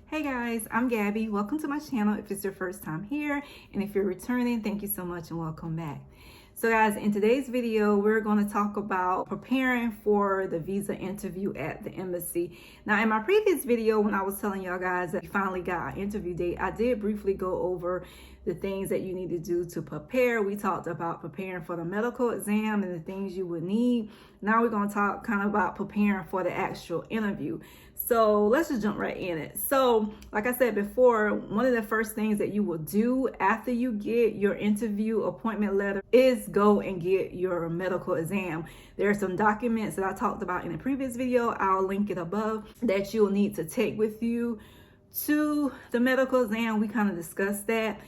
Hey guys, I'm Gabby. Welcome to my channel if it's your first time here, and if you're returning, thank you so much and welcome back. So guys, in today's video, we're going to talk about preparing for the visa interview at the embassy. Now, in my previous video, when I was telling y'all guys that we finally got our interview date, I did briefly go over the things that you need to do to prepare. We talked about preparing for the medical exam and the things you would need. Now we're going to talk kind of about preparing for the actual interview. So let's just jump right in it. So like I said before, one of the first things that you will do after you get your interview appointment letter is go and get your medical exam. There are some documents that I talked about in a previous video. I'll link it above that you'll need to take with you to the medical exam. We kind of discussed that.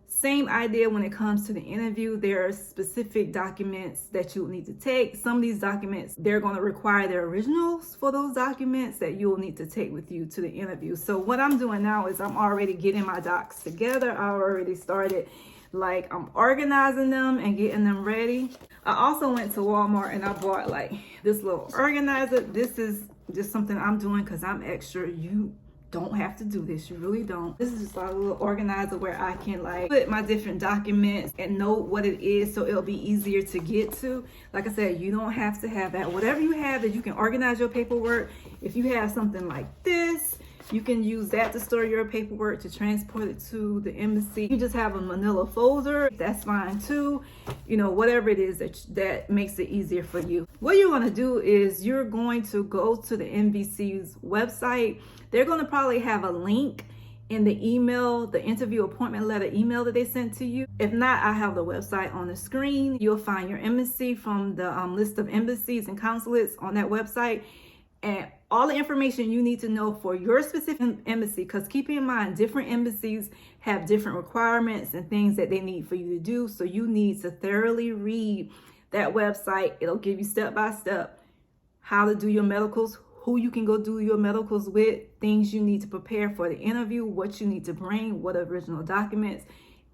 Same idea when it comes to the interview. There are specific documents that you will need to take. Some of these documents, they're going to require their originals for those documents that you will need to take with you to the interview. So what I'm doing now is I'm already getting my docs together. I already started, like, I'm organizing them and getting them ready. I also went to Walmart and I bought like this little organizer. This is just something I'm doing because I'm extra. You don't have to do this, you really don't. This is just like a little organizer where I can like put my different documents and note what it is, so it'll be easier to get to. Like I said, you don't have to have that. Whatever you have that you can organize your paperwork. If you have something like this, you can use that to store your paperwork, to transport it to the embassy. You just have a manila folder, that's fine too. You know, whatever it is that makes it easier for you. What you're going to do is you're going to go to the NBC's website. They're going to probably have a link in the email, the interview appointment letter email that they sent to you. If not, I have the website on the screen. You'll find your embassy from the list of embassies and consulates on that website, and all the information you need to know for your specific embassy, because keep in mind, different embassies have different requirements and things that they need for you to do. So you need to thoroughly read that website. It'll give you step by step how to do your medicals, who you can go do your medicals with, things you need to prepare for the interview, what you need to bring, what original documents.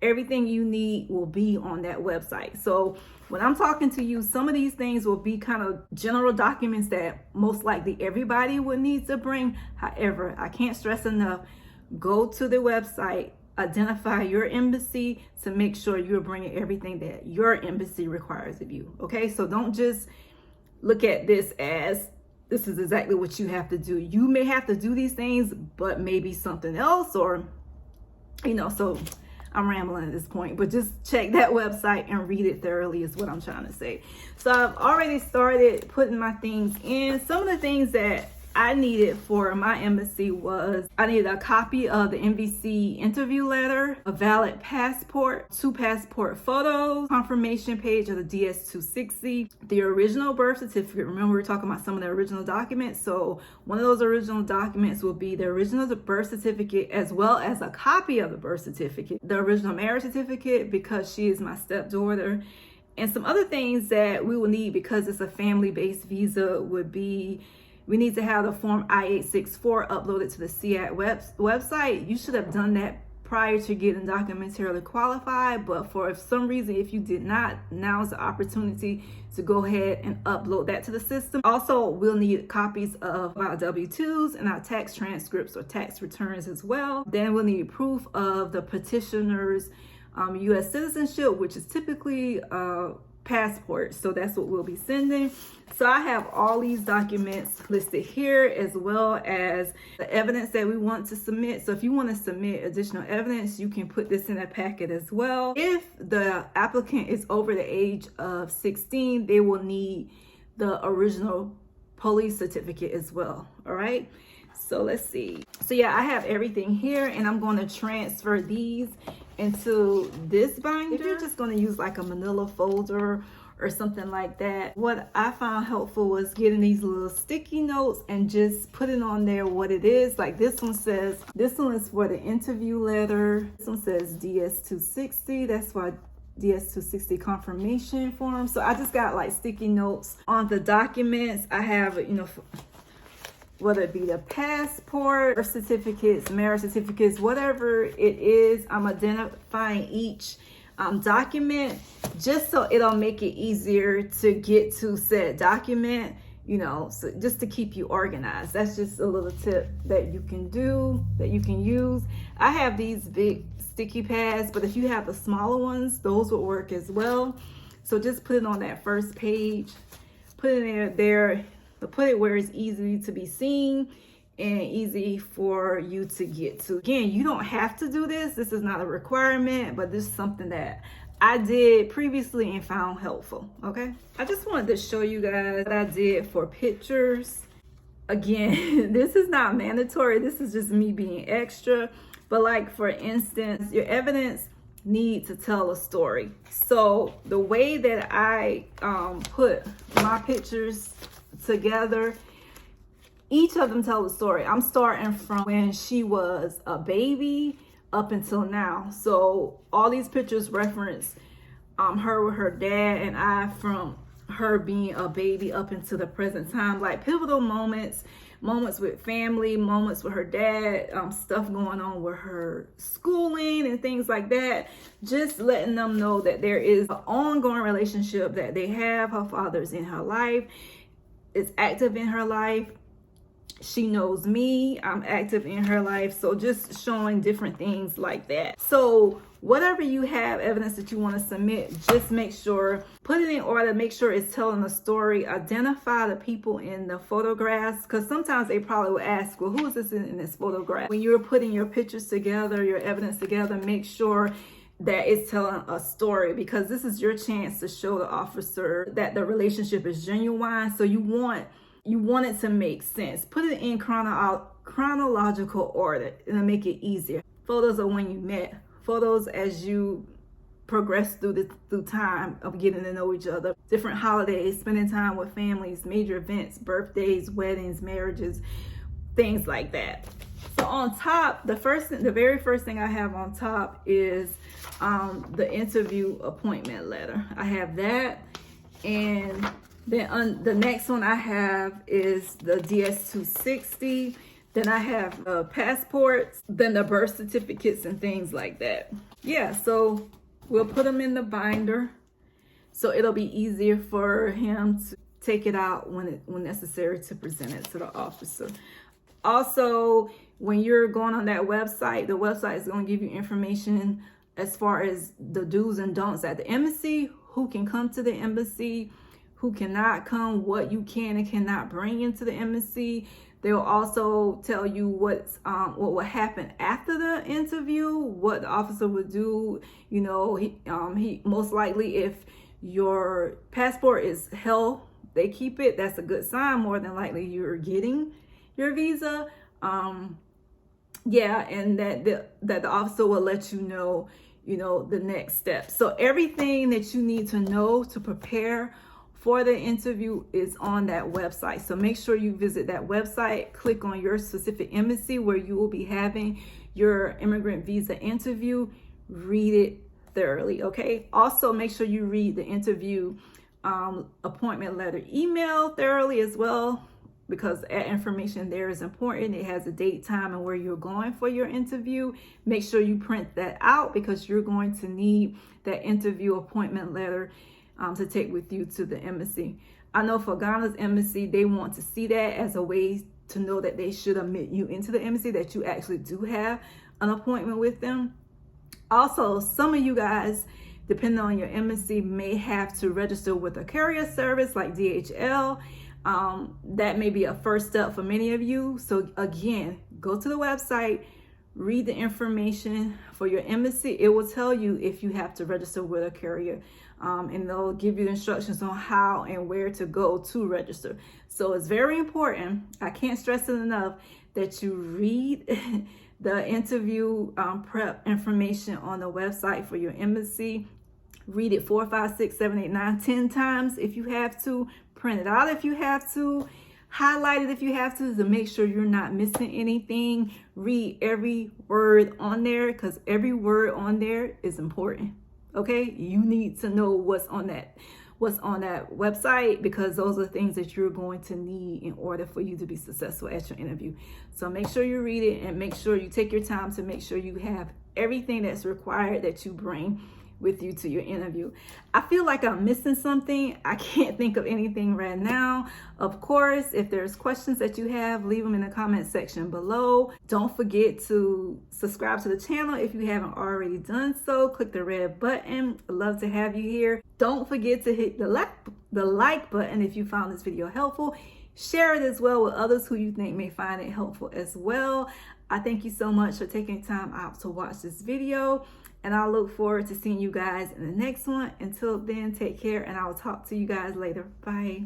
Everything you need will be on that website. So when I'm talking to you, some of these things will be kind of general documents that most likely everybody would need to bring. However, I can't stress enough, go to the website, identify your embassy to make sure you're bringing everything that your embassy requires of you. Okay, so don't just look at this as this is exactly what you have to do. You may have to do these things, but maybe something else, or, you know, so I'm rambling at this point, but just check that website and read it thoroughly is what I'm trying to say. So I've already started putting my things in. Some of the things that I needed for my embassy was I needed a copy of the NBC interview letter, a valid passport, 2 passport photos, confirmation page of the DS-260, the original birth certificate. Remember, we were talking about some of the original documents. So one of those original documents will be the original birth certificate, as well as a copy of the birth certificate, the original marriage certificate, because she is my stepdaughter. And some other things that we will need because it's a family-based visa would be, we need to have the form I-864 uploaded to the SEAT website. You should have done that prior to getting documentarily qualified, but for some reason, if you did not, now is the opportunity to go ahead and upload that to the system. Also, we'll need copies of our W-2s and our tax transcripts or tax returns as well. Then we'll need proof of the petitioner's U.S. citizenship, which is typically passport. So that's what we'll be sending. So I have all these documents listed here, as well as the evidence that we want to submit. So if you want to submit additional evidence, you can put this in a packet as well. If the applicant is over the age of 16, they will need the original police certificate as well. All right. So let's see. So yeah, I have everything here, and I'm going to transfer these into this binder. If you're just going to use like a manila folder or something like that, what I found helpful was getting these little sticky notes and just putting on there what it is. Like this one says, this one is for the interview letter. This one says DS-260. That's why DS-260 confirmation form. So I just got like sticky notes on the documents. I have, you know, whether it be the passport, birth certificates, marriage certificates, whatever it is, I'm identifying each document just so it'll make it easier to get to said document you know, so just to keep you organized. That's just a little tip that you can do, that you can use. I have these big sticky pads, but if you have the smaller ones, those will work as well. So just put it on that first page, put it there, but put it where it's easy to be seen and easy for you to get to. Again, you don't have to do this. This is not a requirement, but this is something that I did previously and found helpful, okay? I just wanted to show you guys what I did for pictures. Again, this is not mandatory. This is just me being extra. But like, for instance, your evidence needs to tell a story. So the way that I put my pictures together, each of them tell a story. I'm starting from when she was a baby up until now. So all these pictures reference her with her dad, and I from her being a baby up into the present time, like pivotal moments with family, moments with her dad, stuff going on with her schooling and things like that. Just letting them know that there is an ongoing relationship that they have. Her father's in her life, is active in her life. She knows me, I'm active in her life. So just showing different things like that. So whatever you have evidence that you want to submit, just make sure, put it in order, make sure it's telling a story, identify the people in the photographs, because sometimes they probably will ask, well, who is this in this photograph? When you're putting your pictures together, your evidence together, make sure that it's telling a story, because this is your chance to show the officer that the relationship is genuine. So you want it to make sense. Put it in chronological order. It'll make it easier. Photos of when you met. Photos as you progress through time of getting to know each other. Different holidays, spending time with families, major events, birthdays, weddings, marriages, things like that. So on top, the very first thing I have on top is the interview appointment letter. I have that, and then the next one I have is the DS-260. Then I have passports, then the birth certificates and things like that. Yeah, so we'll put them in the binder, so it'll be easier for him to take it out when necessary to present it to the officer. Also, when you're going on that website, the website is going to give you information as far as the do's and don'ts at the embassy, who can come to the embassy, who cannot come, what you can and cannot bring into the embassy. They'll also tell you what will happen after the interview, what the officer would do. You know, he most likely, if your passport is held, they keep it. That's a good sign. More than likely, you're getting your visa. Yeah, and that the officer will let you know the next step. So everything that you need to know to prepare for the interview is on that website. So make sure you visit that website, click on your specific embassy where you will be having your immigrant visa interview, read it thoroughly, okay? Also, make sure you read the interview appointment letter email thoroughly as well, because that information there is important. It has a date, time, and where you're going for your interview. Make sure you print that out, because you're going to need that interview appointment letter to take with you to the embassy. I know for Ghana's embassy, they want to see that as a way to know that they should admit you into the embassy, that you actually do have an appointment with them. Also, some of you guys, depending on your embassy, may have to register with a carrier service like DHL. That may be a first step for many of you. So again, go to the website, read the information for your embassy. It will tell you if you have to register with a carrier, and they'll give you the instructions on how and where to go to register. So it's very important. I can't stress it enough that you read the interview prep information on the website for your embassy. Read it 4, 5, 6, 7, 8, 9, 10 times if you have to. Print it out if you have to. Highlight it if you have to make sure you're not missing anything. Read every word on there, because every word on there is important. Okay, you need to know what's on that website, because those are things that you're going to need in order for you to be successful at your interview. So make sure you read it, and make sure you take your time to make sure you have everything that's required that you bring with you to your interview. I feel like I'm missing something. I can't think of anything right now. Of course, if there's questions that you have, leave them in the comment section below. Don't forget to subscribe to the channel if you haven't already done so. Click the red button. I'd love to have you here. Don't forget to hit the like button if you found this video helpful. Share it as well with others who you think may find it helpful as well. I thank you so much for taking time out to watch this video, and I look forward to seeing you guys in the next one. Until then, take care, and I will talk to you guys later. Bye.